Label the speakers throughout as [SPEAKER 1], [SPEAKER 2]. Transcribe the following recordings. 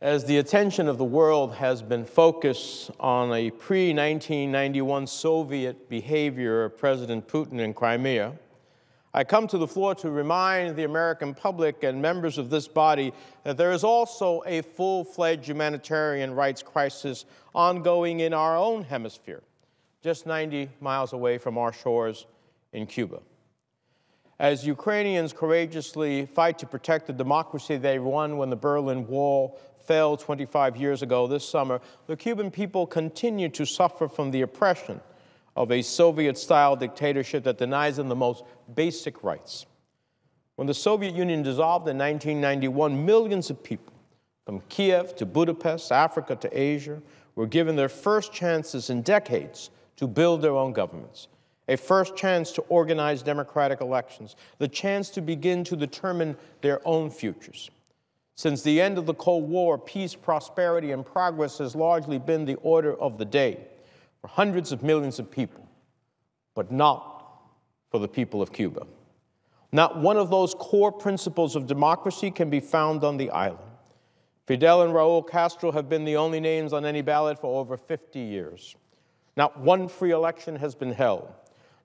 [SPEAKER 1] As the attention of the world has been focused on a pre-1991 Soviet behavior of President Putin in Crimea, I come to the floor to remind the American public and members of this body that there is also a full-fledged humanitarian rights crisis ongoing in our own hemisphere, just 90 miles away from our shores in Cuba. As Ukrainians courageously fight to protect the democracy they won when the Berlin Wall fell 25 years ago this summer, the Cuban people continue to suffer from the oppression of a Soviet-style dictatorship that denies them the most basic rights. When the Soviet Union dissolved in 1991, millions of people, from Kiev to Budapest, Africa to Asia, were given their first chances in decades to build their own governments, a first chance to organize democratic elections, the chance to begin to determine their own futures. Since the end of the Cold War, peace, prosperity, and progress has largely been the order of the day for hundreds of millions of people, but not for the people of Cuba. Not one of those core principles of democracy can be found on the island. Fidel and Raul Castro have been the only names on any ballot for over 50 years. Not one free election has been held.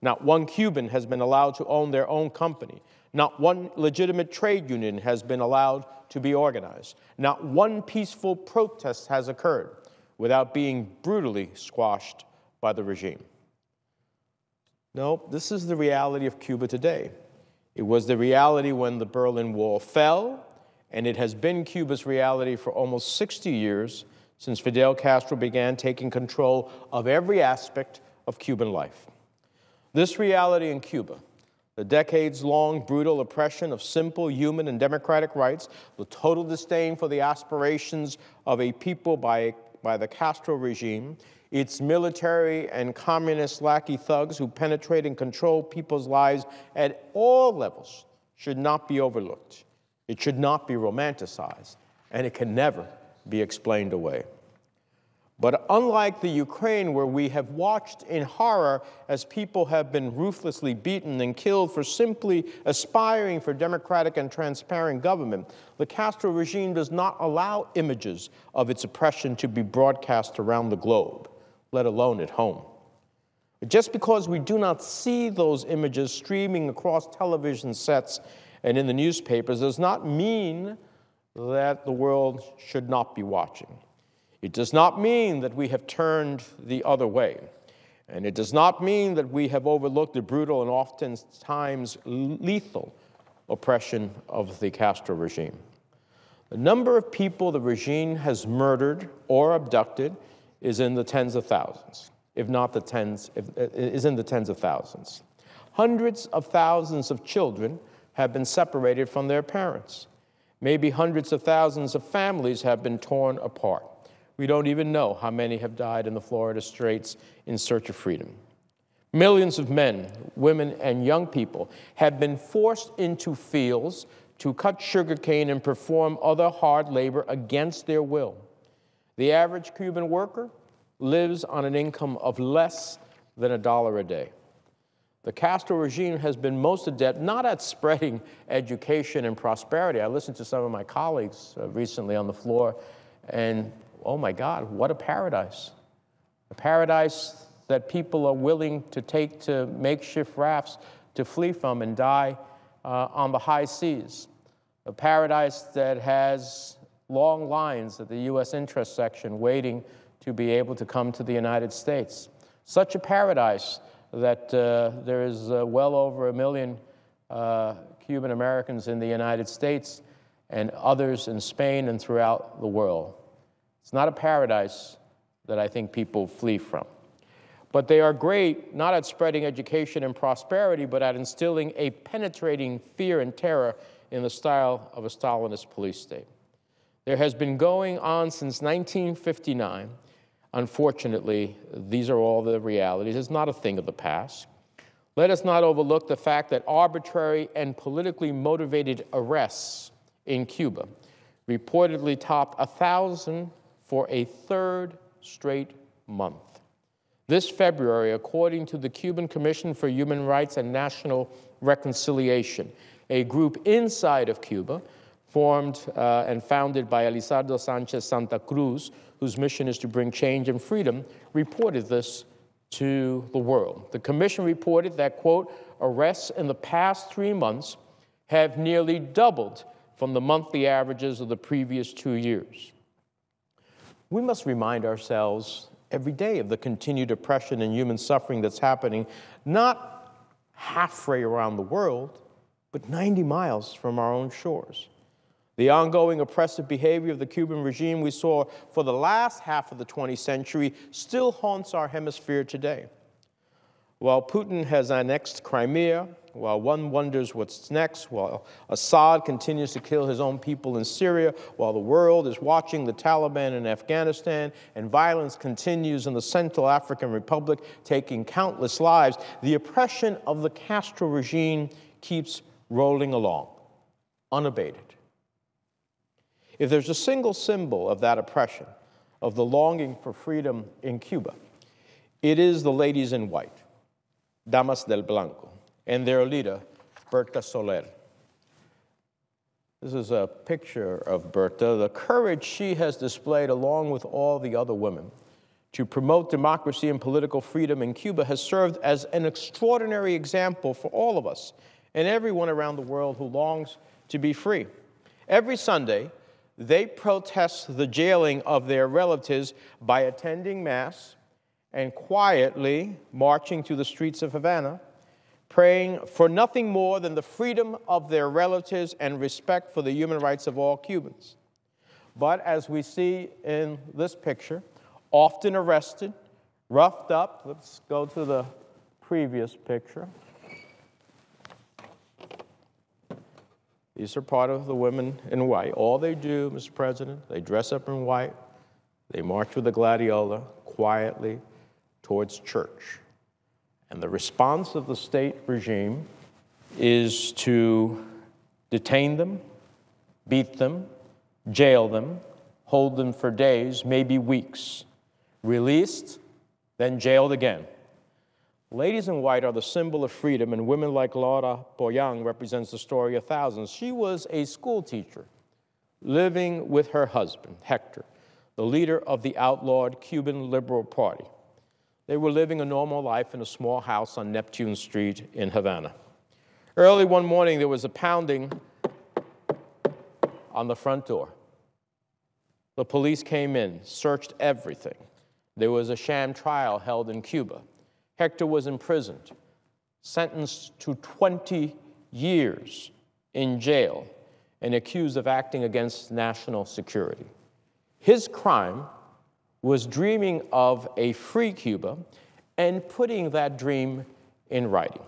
[SPEAKER 1] Not one Cuban has been allowed to own their own company. Not one legitimate trade union has been allowed to be organized. Not one peaceful protest has occurred without being brutally squashed by the regime. No, this is the reality of Cuba today. It was the reality when the Berlin Wall fell, and it has been Cuba's reality for almost 60 years since Fidel Castro began taking control of every aspect of Cuban life. This reality in Cuba, the decades-long brutal oppression of simple human and democratic rights, the total disdain for the aspirations of a people by the Castro regime, its military and communist lackey thugs who penetrate and control people's lives at all levels, should not be overlooked. It should not be romanticized, and it can never be explained away. But unlike the Ukraine, where we have watched in horror as people have been ruthlessly beaten and killed for simply aspiring for democratic and transparent government, the Castro regime does not allow images of its oppression to be broadcast around the globe, let alone at home. Just because we do not see those images streaming across television sets and in the newspapers does not mean that the world should not be watching. It does not mean that we have turned the other way, and it does not mean that we have overlooked the brutal and oftentimes lethal oppression of the Castro regime. The number of people the regime has murdered or abducted is in the tens of thousands, if not the tens, is in the tens of thousands. Hundreds of thousands of children have been separated from their parents. Maybe hundreds of thousands of families have been torn apart. We don't even know how many have died in the Florida Straits in search of freedom. Millions of men, women, and young people have been forced into fields to cut sugarcane and perform other hard labor against their will. The average Cuban worker lives on an income of less than $1 a day. The Castro regime has been most adept not at spreading education and prosperity. I listened to some of my colleagues recently on the floor, and oh my God, what a paradise. A paradise that people are willing to take to makeshift rafts to flee from and die on the high seas. A paradise that has long lines at the U.S. interest section waiting to be able to come to the United States. Such a paradise that there is well over 1 million Cuban Americans in the United States and others in Spain and throughout the world. It's not a paradise that I think people flee from. But they are great not at spreading education and prosperity, but at instilling a penetrating fear and terror in the style of a Stalinist police state. There has been going on since 1959. Unfortunately, these are all the realities. It's not a thing of the past. Let us not overlook the fact that arbitrary and politically motivated arrests in Cuba reportedly topped 1,000 for a third straight month. This February, according to the Cuban Commission for Human Rights and National Reconciliation, a group inside of Cuba formed and founded by Elizardo Sanchez Santa Cruz, whose mission is to bring change and freedom, reported this to the world. The commission reported that, quote, arrests in the past 3 months have nearly doubled from the monthly averages of the previous 2 years. We must remind ourselves every day of the continued oppression and human suffering that's happening, not halfway around the world, but 90 miles from our own shores. The ongoing oppressive behavior of the Cuban regime we saw for the last half of the 20th century still haunts our hemisphere today. While Putin has annexed Crimea, while one wonders what's next, while Assad continues to kill his own people in Syria, while the world is watching the Taliban in Afghanistan, and violence continues in the Central African Republic, taking countless lives, the oppression of the Castro regime keeps rolling along, unabated. If there's a single symbol of that oppression, of the longing for freedom in Cuba, it is the ladies in white, Damas del Blanco, and their leader, Berta Soler. This is a picture of Berta. The courage she has displayed, along with all the other women, to promote democracy and political freedom in Cuba has served as an extraordinary example for all of us and everyone around the world who longs to be free. Every Sunday, they protest the jailing of their relatives by attending Mass and quietly marching through the streets of Havana, praying for nothing more than the freedom of their relatives and respect for the human rights of all Cubans. But as we see in this picture, often arrested, roughed up. Let's go to the previous picture. These are part of the women in white. All they do, Mr. President, they dress up in white, they march with a gladiola quietly towards church. And the response of the state regime is to detain them, beat them, jail them, hold them for days, maybe weeks, released, then jailed again. Ladies in white are the symbol of freedom, and women like Laura Poyang represents the story of thousands. She was a school teacher living with her husband, Hector, the leader of the outlawed Cuban Liberal Party. They were living a normal life in a small house on Neptune Street in Havana. Early one morning, there was a pounding on the front door. The police came in, searched everything. There was a sham trial held in Cuba. Hector was imprisoned, sentenced to 20 years in jail, and accused of acting against national security. His crime was dreaming of a free Cuba and putting that dream in writing.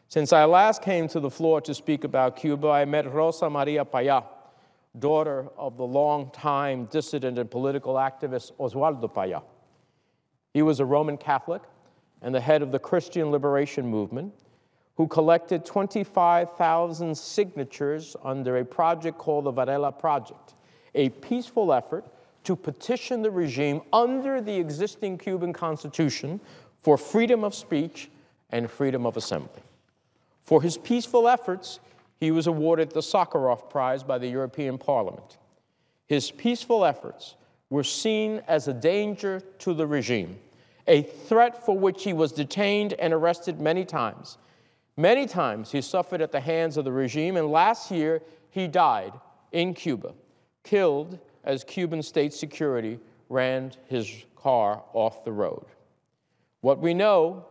[SPEAKER 1] Since I last came to the floor to speak about Cuba, I met Rosa Maria Payá, daughter of the longtime dissident and political activist Oswaldo Payá. He was a Roman Catholic and the head of the Christian Liberation Movement, who collected 25,000 signatures under a project called the Varela Project, a peaceful effort to petition the regime under the existing Cuban Constitution for freedom of speech and freedom of assembly. For his peaceful efforts, he was awarded the Sakharov Prize by the European Parliament. His peaceful efforts were seen as a danger to the regime, a threat for which he was detained and arrested many times. Many times he suffered at the hands of the regime, and last year he died in Cuba, killed as Cuban state security ran his car off the road. What we know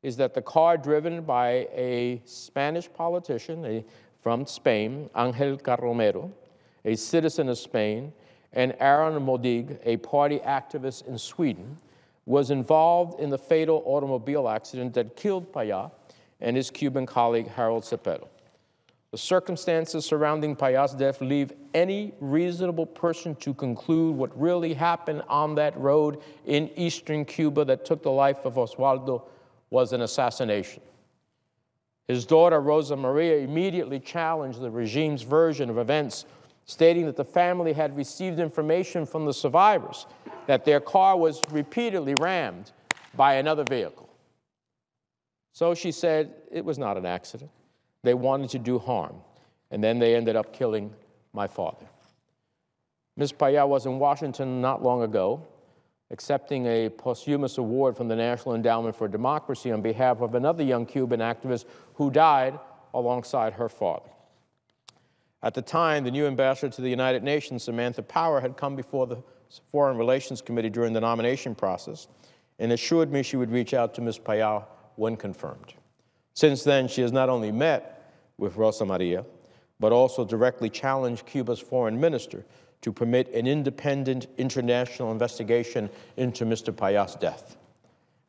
[SPEAKER 1] is that the car driven by a Spanish politician from Spain, Ángel Carromero, a citizen of Spain, and Aaron Modig, a party activist in Sweden, was involved in the fatal automobile accident that killed Payá and his Cuban colleague Harold Cepero. The circumstances surrounding Payá's death leave any reasonable person to conclude what really happened on that road in eastern Cuba that took the life of Oswaldo was an assassination. His daughter, Rosa Maria, immediately challenged the regime's version of events, stating that the family had received information from the survivors that their car was repeatedly rammed by another vehicle. So she said it was not an accident. They wanted to do harm. and then they ended up killing my father. Ms. Payá was in Washington not long ago, accepting a posthumous award from the National Endowment for Democracy on behalf of another young Cuban activist who died alongside her father. At the time, the new ambassador to the United Nations, Samantha Power, had come before the Foreign Relations Committee during the nomination process and assured me she would reach out to Ms. Payá when confirmed. Since then, she has not only met with Rosa Maria, but also directly challenged Cuba's foreign minister to permit an independent international investigation into Mr. Payá's death.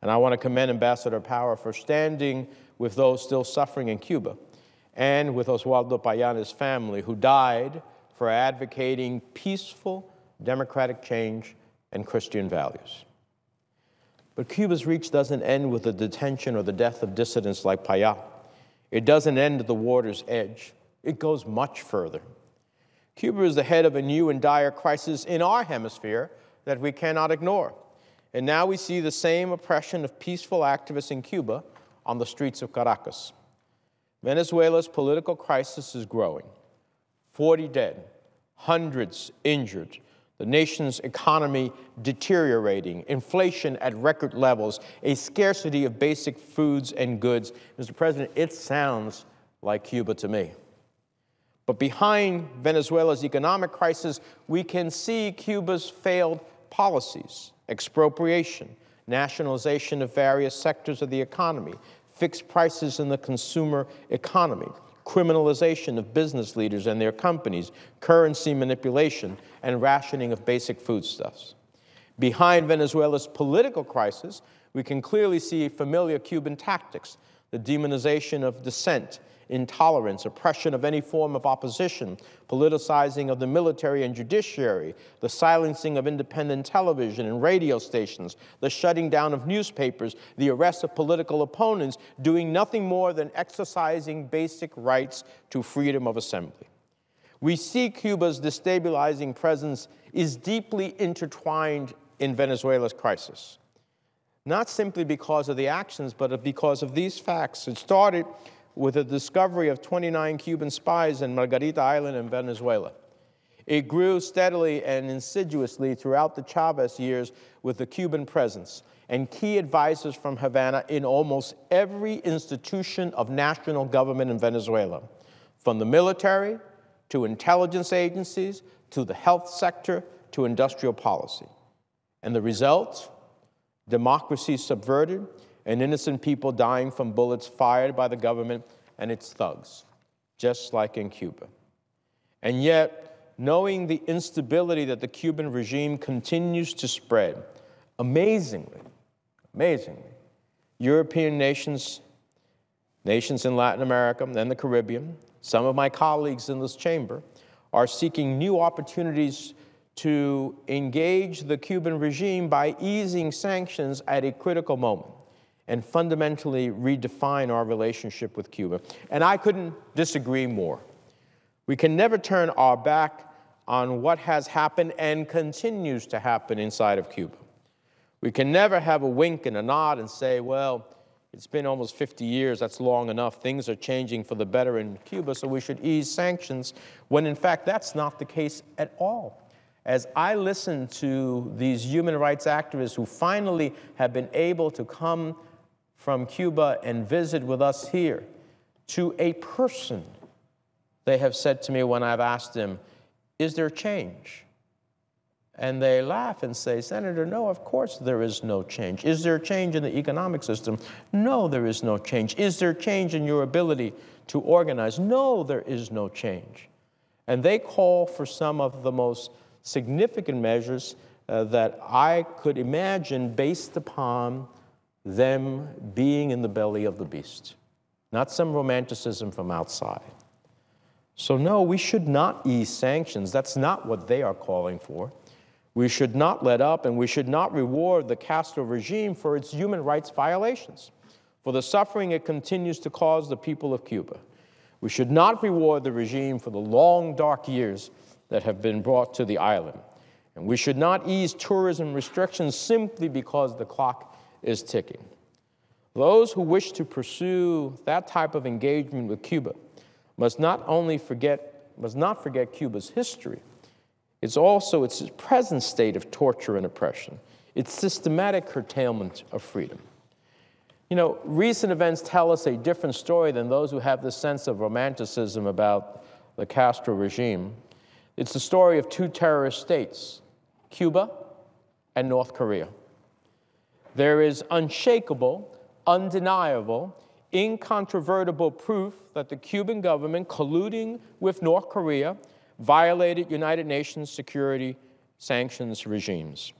[SPEAKER 1] And I want to commend Ambassador Power for standing with those still suffering in Cuba and with Oswaldo Payá and his family, who died for advocating peaceful democratic change and Christian values. But Cuba's reach doesn't end with the detention or the death of dissidents like Payá. It doesn't end at the water's edge. It goes much further. Cuba is the head of a new and dire crisis in our hemisphere that we cannot ignore. And now we see the same oppression of peaceful activists in Cuba on the streets of Caracas. Venezuela's political crisis is growing. 40 dead, hundreds injured, the nation's economy deteriorating, inflation at record levels, a scarcity of basic foods and goods. Mr. President, it sounds like Cuba to me. But behind Venezuela's economic crisis, we can see Cuba's failed policies: expropriation, nationalization of various sectors of the economy, fixed prices in the consumer economy, criminalization of business leaders and their companies, currency manipulation, and rationing of basic foodstuffs. Behind Venezuela's political crisis, we can clearly see familiar Cuban tactics: the demonization of dissent, intolerance, oppression of any form of opposition, politicizing of the military and judiciary, the silencing of independent television and radio stations, the shutting down of newspapers, the arrest of political opponents, doing nothing more than exercising basic rights to freedom of assembly. We see Cuba's destabilizing presence is deeply intertwined in Venezuela's crisis, not simply because of the actions, but because of these facts. It started with the discovery of 29 Cuban spies in Margarita Island in Venezuela. It grew steadily and insidiously throughout the Chavez years with the Cuban presence and key advisors from Havana in almost every institution of national government in Venezuela, from the military to intelligence agencies to the health sector to industrial policy. And the result? Democracy subverted, and innocent people dying from bullets fired by the government and its thugs, just like in Cuba. And yet, knowing the instability that the Cuban regime continues to spread, amazingly, European nations in Latin America and the Caribbean, some of my colleagues in this chamber, are seeking new opportunities to engage the Cuban regime by easing sanctions at a critical moment and fundamentally redefine our relationship with Cuba. And I couldn't disagree more. We can never turn our back on what has happened and continues to happen inside of Cuba. We can never have a wink and a nod and say, well, it's been almost 50 years, that's long enough, things are changing for the better in Cuba, so we should ease sanctions, when in fact that's not the case at all. As I listen to these human rights activists who finally have been able to come from Cuba and visit with us here, to a person, they have said to me when I've asked them, is there change? And they laugh and say, Senator, no, of course there is no change. Is there change in the economic system? No, there is no change. Is there change in your ability to organize? No, there is no change. And they call for some of the most significant measures that I could imagine based upon them being in the belly of the beast, not some romanticism from outside. So no, we should not ease sanctions. That's not what they are calling for. We should not let up, and we should not reward the Castro regime for its human rights violations, for the suffering it continues to cause the people of Cuba. We should not reward the regime for the long, dark years that have been brought to the island. And we should not ease tourism restrictions simply because the clock is ticking. Those who wish to pursue that type of engagement with Cuba must not forget Cuba's history. It's also its present state of torture and oppression, its systematic curtailment of freedom. You know, recent events tell us a different story than those who have this sense of romanticism about the Castro regime. It's the story of two terrorist states, Cuba and North Korea. There is unshakable, undeniable, incontrovertible proof that the Cuban government, colluding with North Korea, violated United Nations security sanctions regimes.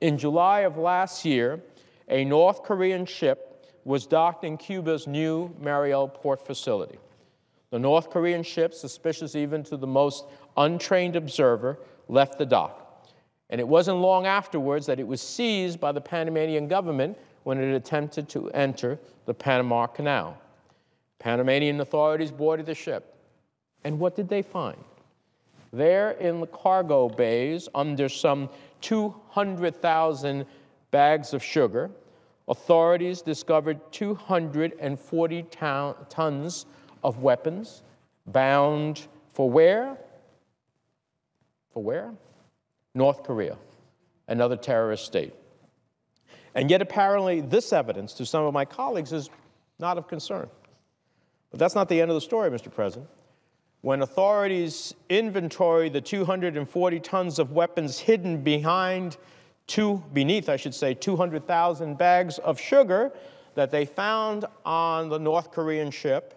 [SPEAKER 1] In July of last year, a North Korean ship was docked in Cuba's new Mariel port facility. The North Korean ship, suspicious even to the most untrained observer, left the dock. And it wasn't long afterwards that it was seized by the Panamanian government when it attempted to enter the Panama Canal. Panamanian authorities boarded the ship. And what did they find? There in the cargo bays, under some 200,000 bags of sugar, authorities discovered 240 tons of weapons bound for where? For where? North Korea, another terrorist state. And yet apparently this evidence to some of my colleagues is not of concern. But that's not the end of the story, Mr. President. When authorities inventoried the 240 tons of weapons hidden beneath 200,000 bags of sugar that they found on the North Korean ship,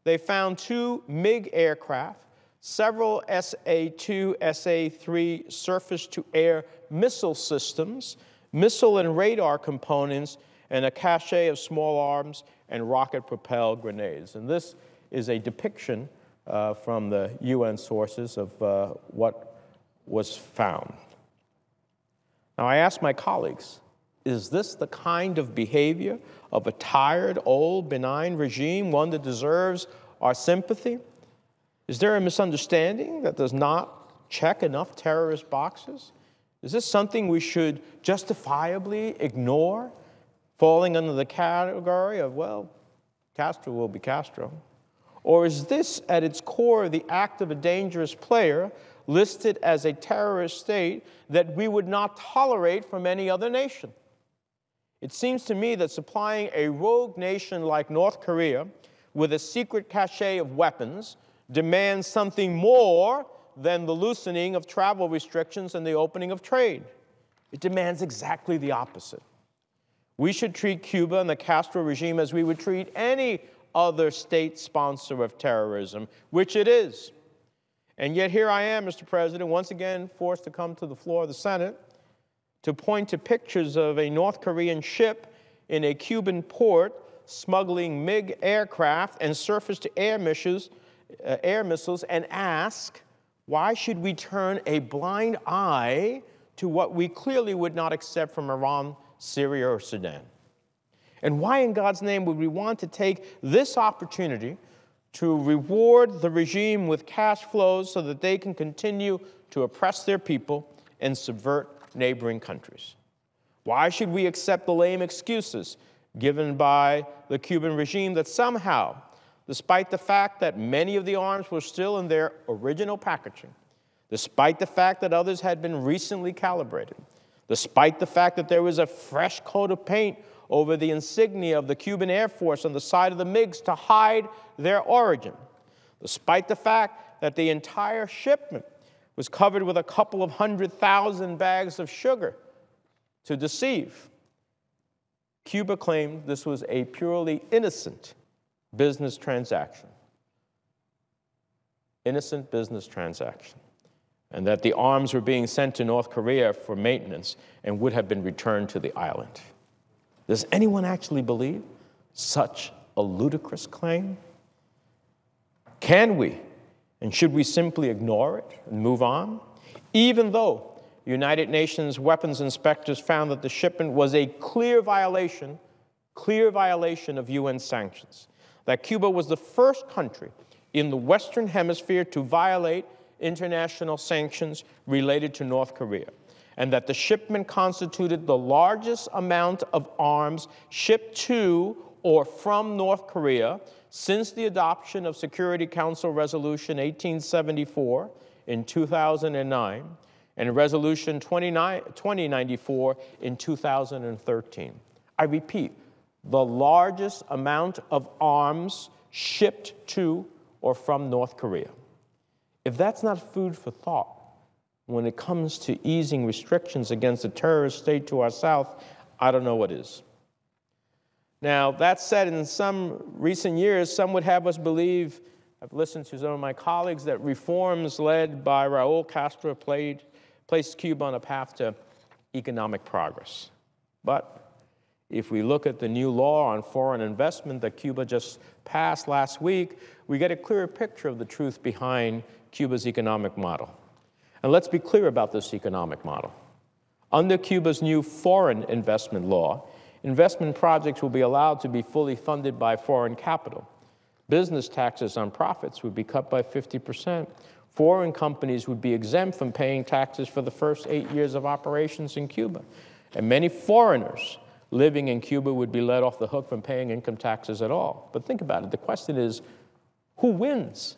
[SPEAKER 1] they found 2 MiG aircraft, several SA-2, SA-3 surface-to-air missile systems, missile and radar components, and a cache of small arms and rocket-propelled grenades. And this is a depiction from the UN sources of what was found. Now, I ask my colleagues, is this the kind of behavior of a tired, old, benign regime, one that deserves our sympathy? Is there a misunderstanding that does not check enough terrorist boxes? Is this something we should justifiably ignore, falling under the category of, well, Castro will be Castro? Or is this, at its core, the act of a dangerous player listed as a terrorist state that we would not tolerate from any other nation? It seems to me that supplying a rogue nation like North Korea with a secret cache of weapons demands something more than the loosening of travel restrictions and the opening of trade. It demands exactly the opposite. We should treat Cuba and the Castro regime as we would treat any other state sponsor of terrorism, which it is. And yet here I am, Mr. President, once again forced to come to the floor of the Senate to point to pictures of a North Korean ship in a Cuban port smuggling MiG aircraft and surface-to-air missiles, and ask, why should we turn a blind eye to what we clearly would not accept from Iran, Syria, or Sudan? And why in God's name would we want to take this opportunity to reward the regime with cash flows so that they can continue to oppress their people and subvert neighboring countries? Why should we accept the lame excuses given by the Cuban regime that somehow, despite the fact that many of the arms were still in their original packaging, despite the fact that others had been recently calibrated, despite the fact that there was a fresh coat of paint over the insignia of the Cuban Air Force on the side of the MiGs to hide their origin, despite the fact that the entire shipment was covered with a couple of 100,000 bags of sugar to deceive, Cuba claimed this was a purely innocent business transaction. Innocent business transaction. And that the arms were being sent to North Korea for maintenance and would have been returned to the island. Does anyone actually believe such a ludicrous claim? Can we and should we simply ignore it and move on? Even though United Nations weapons inspectors found that the shipment was a clear violation of UN sanctions, that Cuba was the first country in the Western Hemisphere to violate international sanctions related to North Korea, and that the shipment constituted the largest amount of arms shipped to or from North Korea Since the adoption of Security Council Resolution 1874 in 2009 and Resolution 2094 in 2013. I repeat, the largest amount of arms shipped to or from North Korea. If that's not food for thought when it comes to easing restrictions against a terrorist state to our south, I don't know what is. Now, that said, in some recent years, some would have us believe, I've listened to some of my colleagues, that reforms led by Raul Castro placed Cuba on a path to economic progress. But if we look at the new law on foreign investment that Cuba just passed last week, we get a clearer picture of the truth behind Cuba's economic model. And let's be clear about this economic model. Under Cuba's new foreign investment law, investment projects will be allowed to be fully funded by foreign capital. Business taxes on profits would be cut by 50%. Foreign companies would be exempt from paying taxes for the first 8 years of operations in Cuba. And many foreigners living in Cuba would be let off the hook from paying income taxes at all. But think about it. The question is, who wins?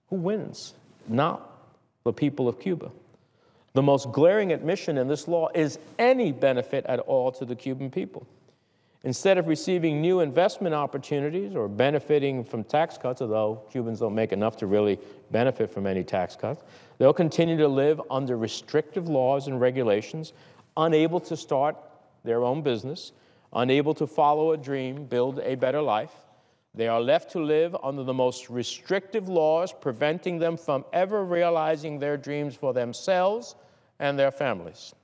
[SPEAKER 1] Who wins? Not the people of Cuba. The most glaring admission in this law is any benefit at all to the Cuban people. Instead of receiving new investment opportunities or benefiting from tax cuts, although Cubans don't make enough to really benefit from any tax cuts, they'll continue to live under restrictive laws and regulations, unable to start their own business, unable to follow a dream, build a better life. They are left to live under the most restrictive laws, preventing them from ever realizing their dreams for themselves and their families.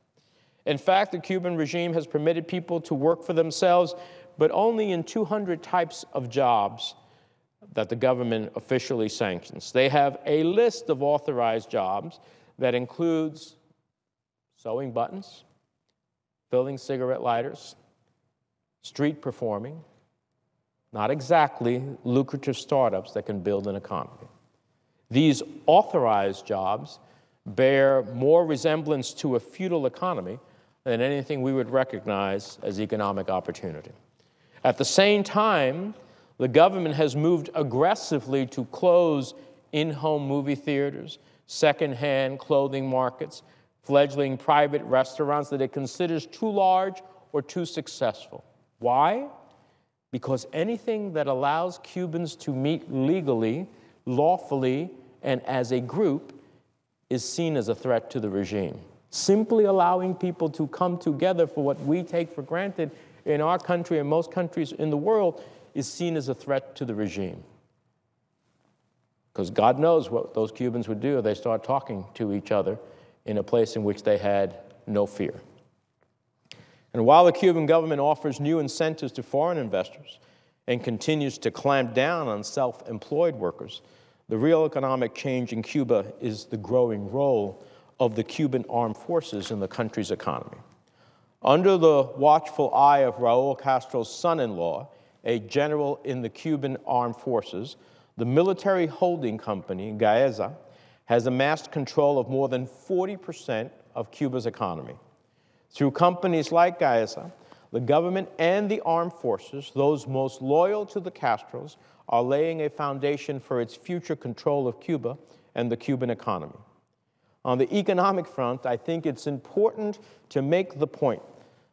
[SPEAKER 1] In fact, the Cuban regime has permitted people to work for themselves, but only in 200 types of jobs that the government officially sanctions. They have a list of authorized jobs that includes sewing buttons, filling cigarette lighters, street performing, not exactly lucrative startups that can build an economy. These authorized jobs bear more resemblance to a feudal economy than anything we would recognize as economic opportunity. At the same time, the government has moved aggressively to close in-home movie theaters, second-hand clothing markets, fledgling private restaurants that it considers too large or too successful. Why? Because anything that allows Cubans to meet legally, lawfully, and as a group is seen as a threat to the regime. Simply allowing people to come together for what we take for granted in our country and most countries in the world is seen as a threat to the regime. Because God knows what those Cubans would do if they start talking to each other in a place in which they had no fear. And while the Cuban government offers new incentives to foreign investors and continues to clamp down on self-employed workers, the real economic change in Cuba is the growing role of the Cuban armed forces in the country's economy. Under the watchful eye of Raul Castro's son-in-law, a general in the Cuban armed forces, the military holding company, Gaeza, has amassed control of more than 40% of Cuba's economy. Through companies like Gaeza, the government and the armed forces, those most loyal to the Castros, are laying a foundation for its future control of Cuba and the Cuban economy. On the economic front, I think it's important to make the point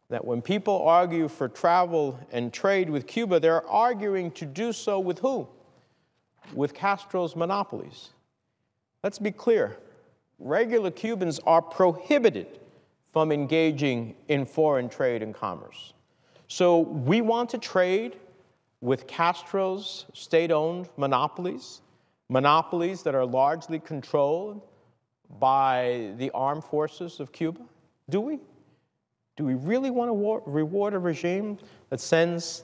[SPEAKER 1] that when people argue for travel and trade with Cuba, they're arguing to do so with who? With Castro's monopolies. Let's be clear. Regular Cubans are prohibited from engaging in foreign trade and commerce. So we want to trade with Castro's state-owned monopolies, monopolies that are largely controlled by the armed forces of Cuba? Do we? Do we really want to reward a regime that sends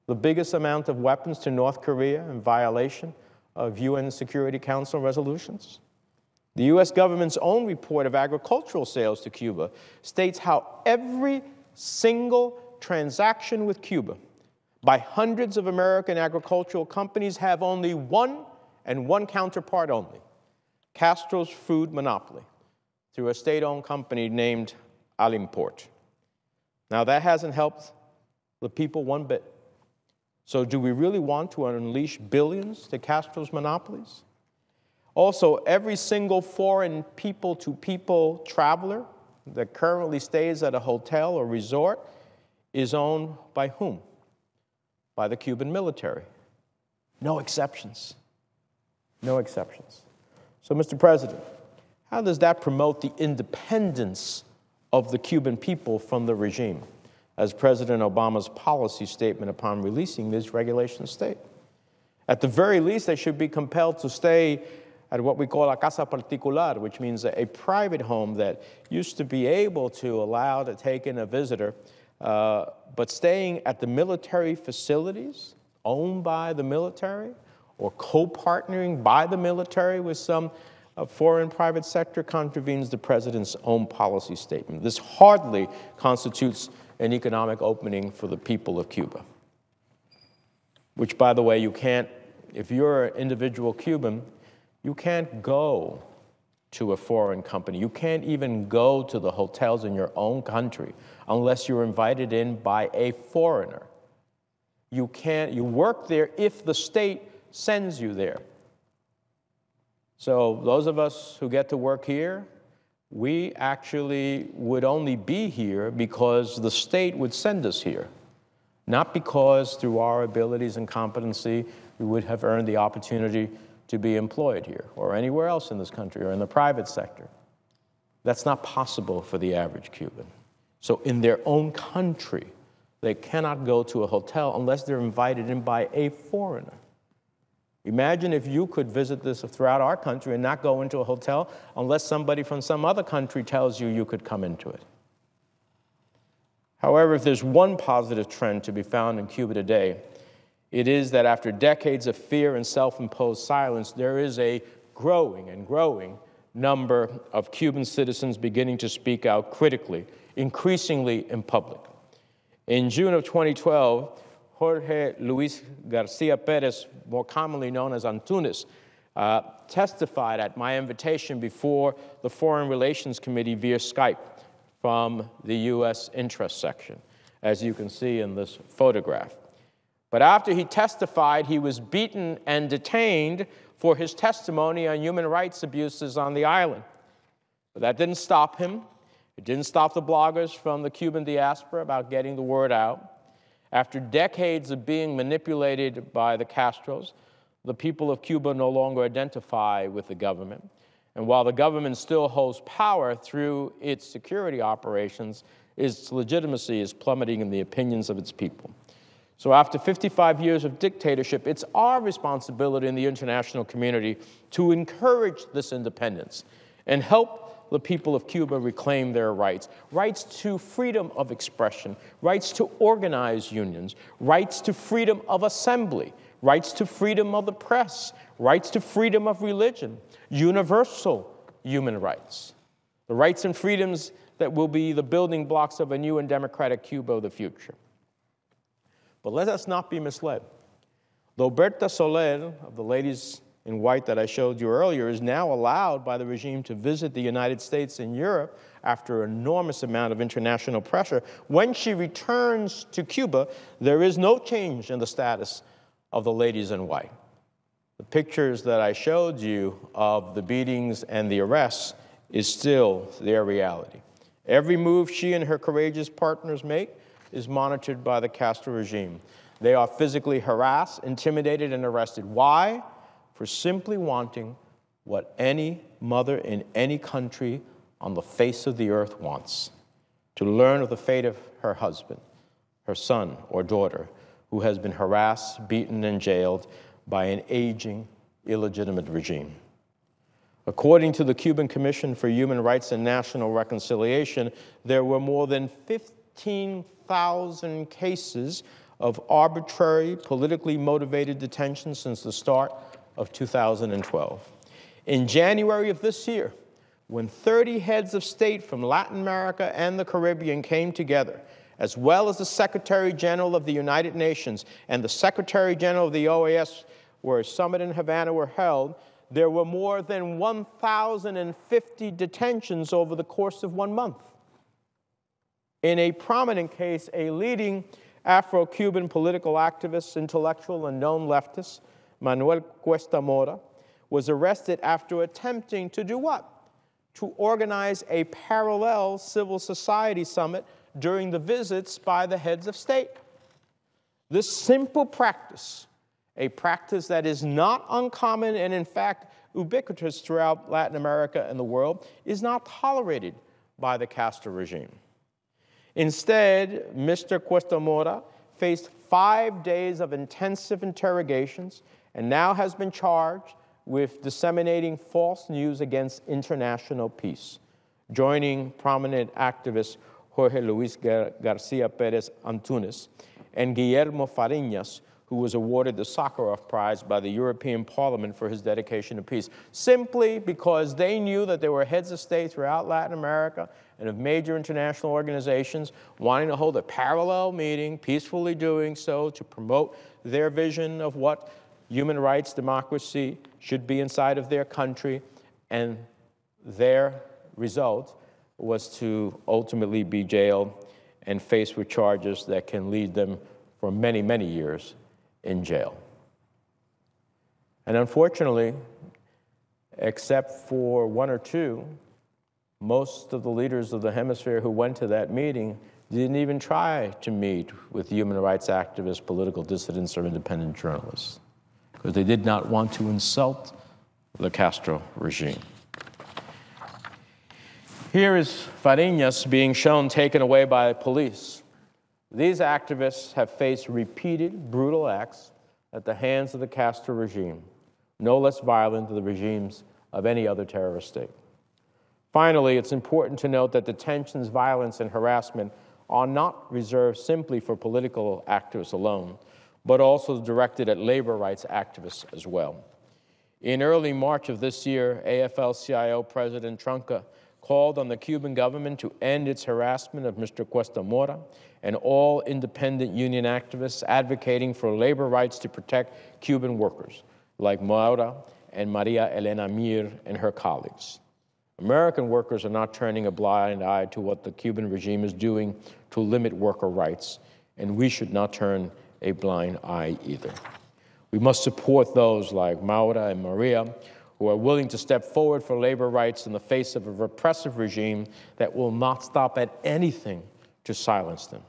[SPEAKER 1] the biggest amount of weapons to North Korea in violation of UN Security Council resolutions? The U.S. government's own report of agricultural sales to Cuba states how every single transaction with Cuba by hundreds of American agricultural companies have only one and one counterpart only: Castro's food monopoly through a state-owned company named Alimport. Now, that hasn't helped the people one bit. So do we really want to unleash billions to Castro's monopolies? Also, every single foreign people-to-people traveler that currently stays at a hotel or resort is owned by whom? By the Cuban military. No exceptions. No exceptions. So, Mr. President, how does that promote the independence of the Cuban people from the regime, as President Obama's policy statement upon releasing these regulations state? At the very least, they should be compelled to stay at what we call a casa particular, which means a private home that used to be able to allow to take in a visitor, but staying at the military facilities owned by the military or co-partnering by the military with some foreign private sector contravenes the president's own policy statement. This hardly constitutes an economic opening for the people of Cuba, which, by the way, you can't, if you're an individual Cuban, you can't go to a foreign company. You can't even go to the hotels in your own country unless you're invited in by a foreigner. You work there if the state sends you there. So those of us who get to work here, we actually would only be here because the state would send us here, not because through our abilities and competency we would have earned the opportunity to be employed here or anywhere else in this country or in the private sector. That's not possible for the average Cuban. So in their own country, they cannot go to a hotel unless they're invited in by a foreigner. Imagine if you could visit this throughout our country and not go into a hotel unless somebody from some other country tells you you could come into it. However, if there's one positive trend to be found in Cuba today, it is that after decades of fear and self-imposed silence, there is a growing number of Cuban citizens beginning to speak out critically, increasingly in public. In June of 2012, Jorge Luis Garcia Perez, more commonly known as Antunes, testified at my invitation before the Foreign Relations Committee via Skype from the U.S. interest section, as you can see in this photograph. But after he testified, he was beaten and detained for his testimony on human rights abuses on the island. But that didn't stop him. It didn't stop the bloggers from the Cuban diaspora about getting the word out. After decades of being manipulated by the Castros, the people of Cuba no longer identify with the government. And while the government still holds power through its security operations, its legitimacy is plummeting in the opinions of its people. So after 55 years of dictatorship, it's our responsibility in the international community to encourage this independence and help the people of Cuba reclaim their rights. Rights to freedom of expression, rights to organize unions, rights to freedom of assembly, rights to freedom of the press, rights to freedom of religion, universal human rights. The rights and freedoms that will be the building blocks of a new and democratic Cuba of the future. But let us not be misled. Roberta Soler, of the ladies in white that I showed you earlier, is now allowed by the regime to visit the United States and Europe after an enormous amount of international pressure. When she returns to Cuba, there is no change in the status of the ladies in white. The pictures that I showed you of the beatings and the arrests is still their reality. Every move she and her courageous partners make is monitored by the Castro regime. They are physically harassed, intimidated, and arrested. Why? For simply wanting what any mother in any country on the face of the earth wants: to learn of the fate of her husband, her son or daughter, who has been harassed, beaten, and jailed by an aging, illegitimate regime. According to the Cuban Commission for Human Rights and National Reconciliation, there were more than 15,000 cases of arbitrary, politically motivated detention since the start of 2012. In January of this year, when 30 heads of state from Latin America and the Caribbean came together, as well as the Secretary General of the United Nations and the Secretary General of the OAS, where a summit in Havana were held, there were more than 1,050 detentions over the course of 1 month. In a prominent case, a leading Afro-Cuban political activist, intellectual, and known leftist, Manuel Cuesta Mora, was arrested after attempting to do what? To organize a parallel civil society summit during the visits by the heads of state. This simple practice, a practice that is not uncommon and in fact ubiquitous throughout Latin America and the world, is not tolerated by the Castro regime. Instead, Mr. Cuesta Mora faced 5 days of intensive interrogations and now has been charged with disseminating false news against international peace, joining prominent activist Jorge Luis Garcia Perez Antunes and Guillermo Fariñas, who was awarded the Sakharov Prize by the European Parliament for his dedication to peace, simply because they knew that there were heads of state throughout Latin America and of major international organizations wanting to hold a parallel meeting, peacefully doing so to promote their vision of what human rights, democracy should be inside of their country, and their result was to ultimately be jailed and faced with charges that can lead them for many, many years in jail. And unfortunately, except for one or two, most of the leaders of the hemisphere who went to that meeting didn't even try to meet with human rights activists, political dissidents, or independent journalists, because they did not want to insult the Castro regime. Here is Fariñas being shown taken away by police. These activists have faced repeated brutal acts at the hands of the Castro regime, no less violent than the regimes of any other terrorist state. Finally, it's important to note that detentions, violence, and harassment are not reserved simply for political activists alone, but also directed at labor rights activists as well. In early March of this year, AFL-CIO President Trunca called on the Cuban government to end its harassment of Mr. Cuesta Mora and all independent union activists advocating for labor rights to protect Cuban workers, like Mora and Maria Elena Mir and her colleagues. American workers are not turning a blind eye to what the Cuban regime is doing to limit worker rights, and we should not turn a blind eye either. We must support those like Maura and Maria who are willing to step forward for labor rights in the face of a repressive regime that will not stop at anything to silence them.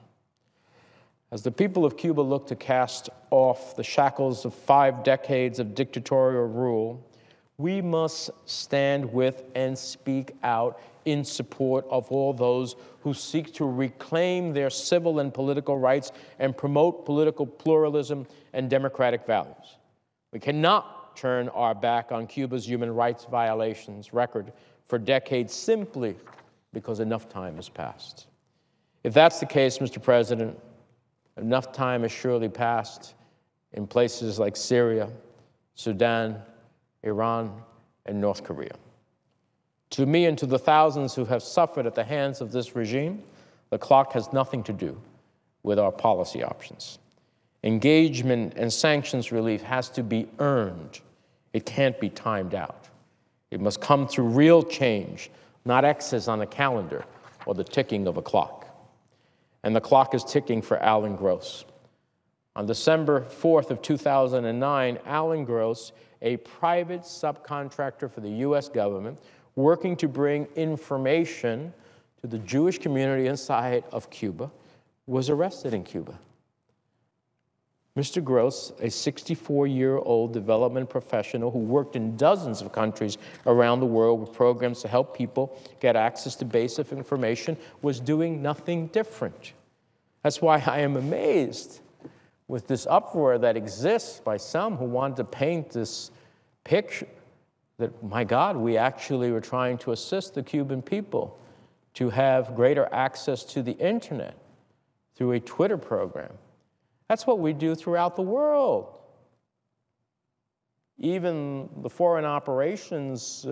[SPEAKER 1] As the people of Cuba look to cast off the shackles of 5 decades of dictatorial rule, we must stand with and speak out in support of all those who seek to reclaim their civil and political rights and promote political pluralism and democratic values. We cannot turn our back on Cuba's human rights violations record for decades simply because enough time has passed. If that's the case, Mr. President, enough time has surely passed in places like Syria, Sudan, Iran, and North Korea. To me and to the thousands who have suffered at the hands of this regime, the clock has nothing to do with our policy options. Engagement and sanctions relief has to be earned. It can't be timed out. It must come through real change, not X's on a calendar or the ticking of a clock. And the clock is ticking for Alan Gross. On December 4th of 2009, Alan Gross, a private subcontractor for the U.S. government, working to bring information to the Jewish community inside of Cuba, was arrested in Cuba. Mr. Gross, a 64-year-old development professional who worked in dozens of countries around the world with programs to help people get access to basic information, was doing nothing different. That's why I am amazed with this uproar that exists by some who want to paint this picture that, my God, we actually were trying to assist the Cuban people to have greater access to the internet through a Twitter program. That's what we do throughout the world. Even the foreign operations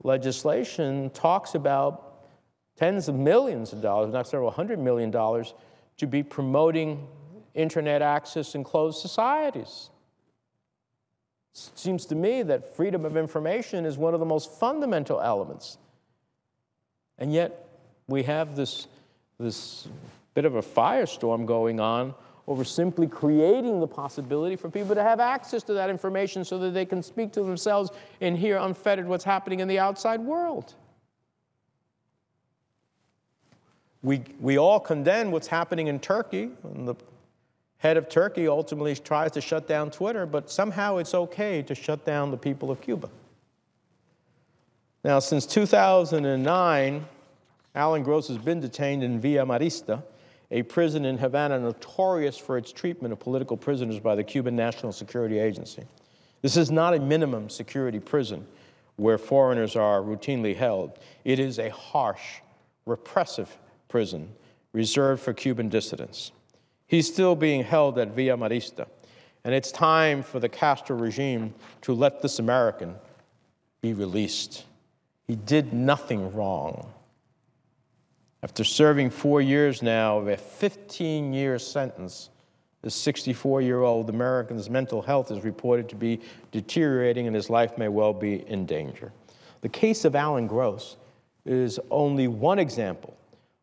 [SPEAKER 1] legislation talks about tens of millions of dollars, not several $100 million, to be promoting internet access in closed societies. It seems to me that freedom of information is one of the most fundamental elements. And yet we have this bit of a firestorm going on over simply creating the possibility for people to have access to that information so that they can speak to themselves and hear unfettered what's happening in the outside world. We all condemn what's happening in Turkey, and the head of Turkey ultimately tries to shut down Twitter, but somehow it's okay to shut down the people of Cuba. Now, since 2009, Alan Gross has been detained in Villa Marista, a prison in Havana notorious for its treatment of political prisoners by the Cuban National Security Agency. This is not a minimum security prison where foreigners are routinely held. It is a harsh, repressive prison reserved for Cuban dissidents. He's still being held at Villa Marista, and it's time for the Castro regime to let this American be released. He did nothing wrong. After serving 4 years now of a 15-year sentence, this 64-year-old American's mental health is reported to be deteriorating and his life may well be in danger. The case of Alan Gross is only one example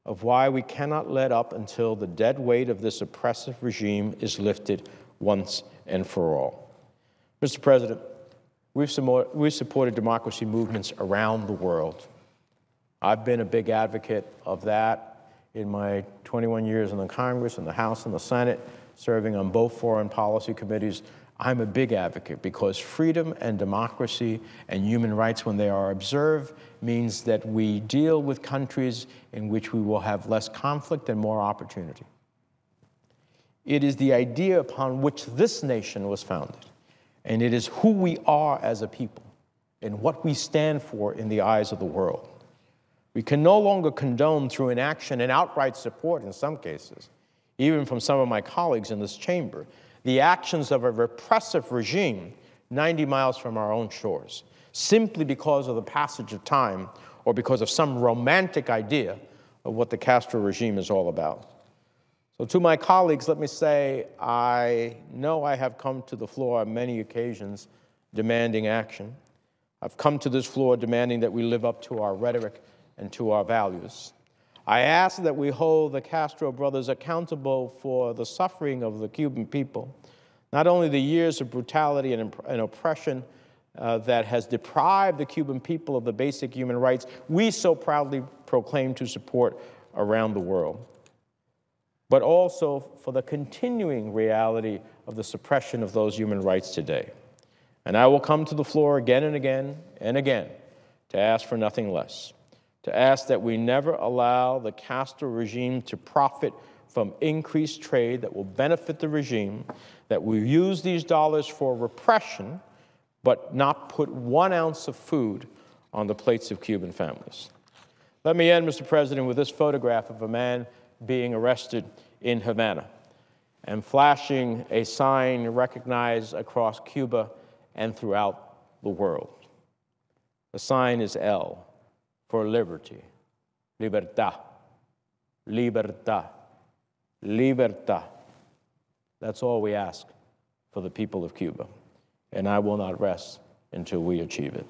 [SPEAKER 1] of why we cannot let up until the dead weight of this oppressive regime is lifted once and for all. Mr. President, we've supported democracy movements around the world. I've been a big advocate of that in my 21 years in the Congress, in the House, and the Senate, serving on both foreign policy committees. I'm a big advocate because freedom and democracy and human rights, when they are observed, means that we deal with countries in which we will have less conflict and more opportunity. It is the idea upon which this nation was founded, and it is who we are as a people and what we stand for in the eyes of the world. We can no longer condone through inaction and outright support in some cases, even from some of my colleagues in this chamber, the actions of a repressive regime 90 miles from our own shores, simply because of the passage of time or because of some romantic idea of what the Castro regime is all about. So to my colleagues, let me say, I know I have come to the floor on many occasions demanding action. I've come to this floor demanding that we live up to our rhetoric and to our values. I ask that we hold the Castro brothers accountable for the suffering of the Cuban people, not only the years of brutality and oppression that has deprived the Cuban people of the basic human rights we so proudly proclaim to support around the world, but also for the continuing reality of the suppression of those human rights today. And I will come to the floor again and again and again to ask for nothing less, to ask that we never allow the Castro regime to profit from increased trade that will benefit the regime, that we use these dollars for repression, but not put 1 ounce of food on the plates of Cuban families. Let me end, Mr. President, with this photograph of a man being arrested in Havana and flashing a sign recognized across Cuba and throughout the world. The sign is L for liberty, libertad, libertad, libertad. That's all we ask for the people of Cuba, and I will not rest until we achieve it.